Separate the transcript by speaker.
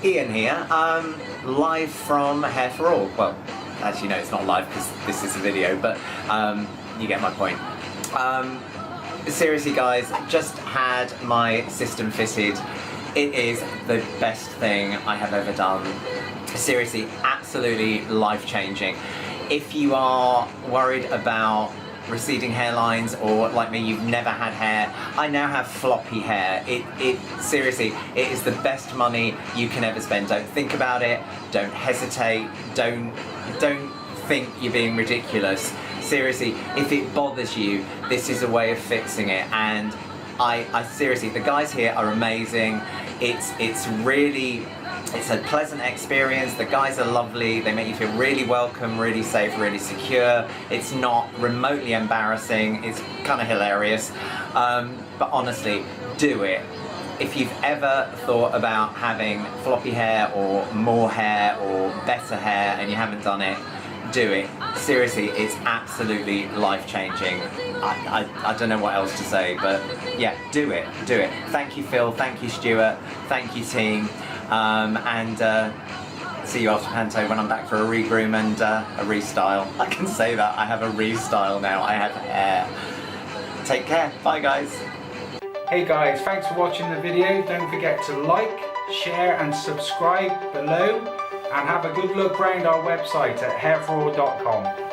Speaker 1: Ian here, live from Hair for All. Well, as you know, it's not live because this is a video, but you get my point. Seriously guys, just had my system fitted. It is the best thing I have ever done. Seriously, absolutely life-changing. If you are worried about receding hairlines, or like me, you've never had hair, I now have floppy hair. Seriously, it is the best money you can ever spend. Don't think about it, don't hesitate, don't think you're being ridiculous. Seriously, if it bothers you, this is a way of fixing it, and I seriously, the guys here are amazing. It's a pleasant experience. The guys are lovely. They make you feel really welcome, really safe, really secure. It's not remotely embarrassing. It's kind of hilarious. But honestly, do it. If you've ever thought about having floppy hair or more hair or better hair and you haven't done it, do it. Seriously, it's absolutely life-changing. I don't know what else to say, but yeah, do it. Thank you, Phil. Thank you, Stuart. Thank you, team. And see you after Panto when I'm back for a regroom and a restyle. I can say that. I have a restyle now. I have hair. Take care. Bye, guys.
Speaker 2: Hey guys, thanks for watching the video. Don't forget to like, share and subscribe below, and have a good look around our website at hairforall.com.